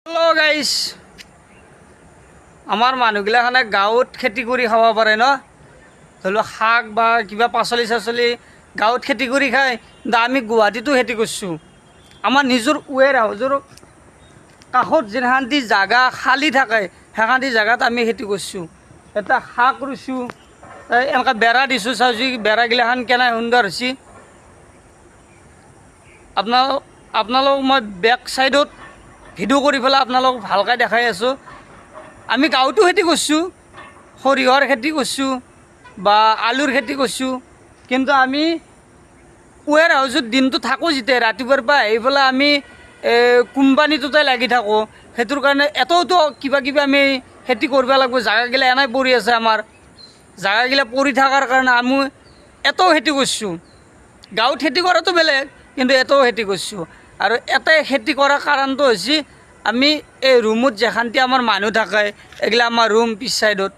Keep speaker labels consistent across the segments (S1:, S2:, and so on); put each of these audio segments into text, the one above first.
S1: hello guys आमार मानुगिलाखाने गाँवत खेति करि खाब पारे न धरि लওক शाक बा किबा पाचলি चाचली गाँवत खेति करि खाय কিন্তু আমি গুৱাহাটীতো খেতি কৰিছোঁ আমাৰ নিজৰ ওৱেৰ হাউজৰ কাষত যেনখান্তি জাগা খালী থাকে সেইখান্তি জাগাত আমি খেতি কৰিছোঁ এটা শাক ৰুইছোঁ এনেকৈ বেৰা দিছোঁ চাওঁচি বেৰাগিলাখান কেনে সুন্দৰ হৈছে আপোনালোক মই বেক সাইডত ভিডিও কৰি পেলাই আপোনালোক ভালকৈ দেখাই আছোঁ আমি গাঁৱতো খেতি কৰিছোঁ সৰিয়হৰ খেতি কৰিছোঁ বা আলুৰ খেতি কৰিছোঁ কিন্তু আমি ওৱেৰ হাউজত দিনটো থাকোঁ যেতিয়া ৰাতিপুৱাৰ পৰা আহি পেলাই আমি কোম্পানীটোতে লাগি থাকোঁ সেইটোৰ কাৰণে এতওতো কিবা কিবি আমি খেতি কৰিব লাগিব জাগাগিলা এনেই পৰি আছে আমাৰ জাগাগিলা পৰি থকাৰ কাৰণে আমি এতও খেতি কৰিছোঁ গাঁৱত খেতি কৰাটো বেলেগ কিন্তু এতও খেতি কৰিছোঁ আৰু এটাই খেতি কৰাৰ কাৰণটো হৈছে আমি এই ৰুমত যেখান্তি আমাৰ মানুহ থাকে এগিলা আমাৰ ৰুম পিছ চাইডত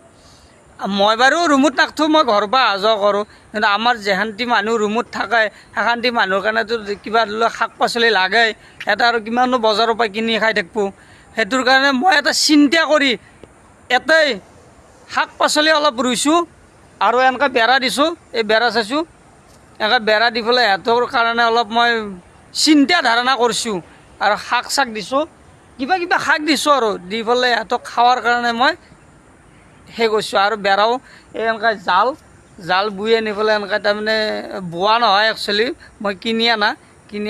S1: মই বাৰু ৰুমত নাথাকোঁ মই ঘৰৰ পৰা অহা যোৱা কৰোঁ কিন্তু আমাৰ যেখান্তি মানুহ ৰুমত থাকে সেইখান্তি মানুহৰ কাৰণেতো কিবা ধৰি লওক শাক পাচলি লাগে এটা আৰু কিমানো বজাৰৰ পৰা কিনি খাই থাকিব সেইটোৰ কাৰণে মই এটা চিন্তা কৰি এটাই শাক পাচলি অলপ ৰুইছোঁ আৰু এনেকৈ বেৰা দিছোঁ এই বেৰা চাইছোঁ এনেকৈ বেৰা দি পেলাই সিহঁতৰ কাৰণে অলপ মই চিন্তা ধাৰণা কৰিছোঁ আৰু শাক চাক দিছোঁ কিবা কিবা শাক দিছোঁ আৰু দি পেলাই সিহঁতক খাৱাৰ কাৰণে মই সেই কৰিছোঁ আৰু বেৰাও এই এনেকৈ জাল বুই আনি পেলাই এনেকৈ তাৰমানে বোৱা নহয় একচুৱেলি মই কিনি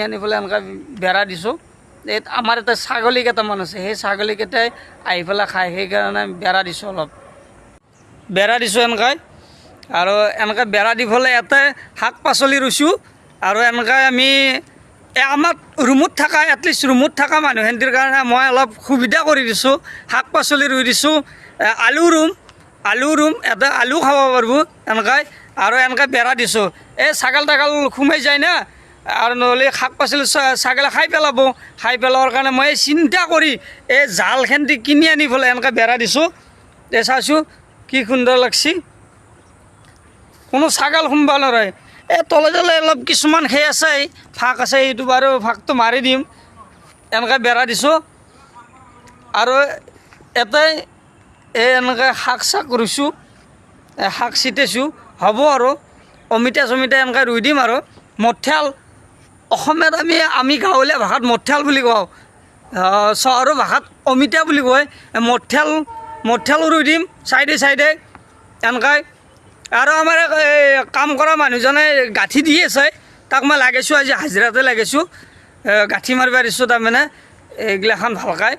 S1: আনি পেলাই এনেকৈ বেৰা দিছোঁ এই আমাৰ এটা ছাগলী কেইটামান আছে সেই ছাগলীকেইটাই আহি পেলাই খায় সেইকাৰণে বেৰা দিছোঁ অলপ বেৰা দিছোঁ এনেকৈ আৰু এনেকৈ বেৰা দি পেলাই ইয়াতে শাক পাচলি ৰুইছোঁ আৰু এনেকৈ আমি আমাৰ ৰুমত থকা এটলিষ্ট ৰুমত থকা মানুহখিনিৰ কাৰণে মই অলপ সুবিধা কৰি দিছোঁ শাক পাচলি ৰুই দিছোঁ আলু ৰুম এটা আলু খাব পাৰিব এনেকৈ আৰু এনেকৈ বেৰা দিছোঁ এই ছাগল তাগল সোমাই যায় না আৰু নহ'লে শাক পাচলি ছাগলে খাই পেলোৱাৰ কাৰণে মই চিন্তা কৰি এই জালখান্তি কিনি আনি পেলাই এনেকৈ বেৰা দিছোঁ এই চাইছোঁ কি সুন্দৰ লাগছি কোনো ছাগল সোমাব নোৱাৰে এই তলে তলে অলপ কিছুমান সেই আছে ফাঁক আছে এইটো বাৰু ফাঁকটো মাৰি দিম এনেকৈ বেৰা দিছোঁ আৰু এটাই এই এনেকৈ শাক চাক ৰুইছোঁ শাক ছিটিছোঁ হ'ব আৰু অমিতা চমিতা এনেকৈ ৰুই দিম আৰু মঠিয়াল অসমীয়াত আমি গাঁৱলীয়া ভাষাত মঠিয়াল বুলি কওঁ চহৰৰ ভাষাত অমিতা বুলি কয় মঠিয়ালো ৰুই দিম চাইডে এনেকৈ আৰু আমাৰ কাম কৰা মানুহজনে গাঁঠি দি আছে তাক মই লাগাইছোঁ আজি হাজিৰাতে লাগাইছোঁ গাঁঠি মাৰিব দিছোঁ তাৰমানে এইগিলাখান ভালকৈ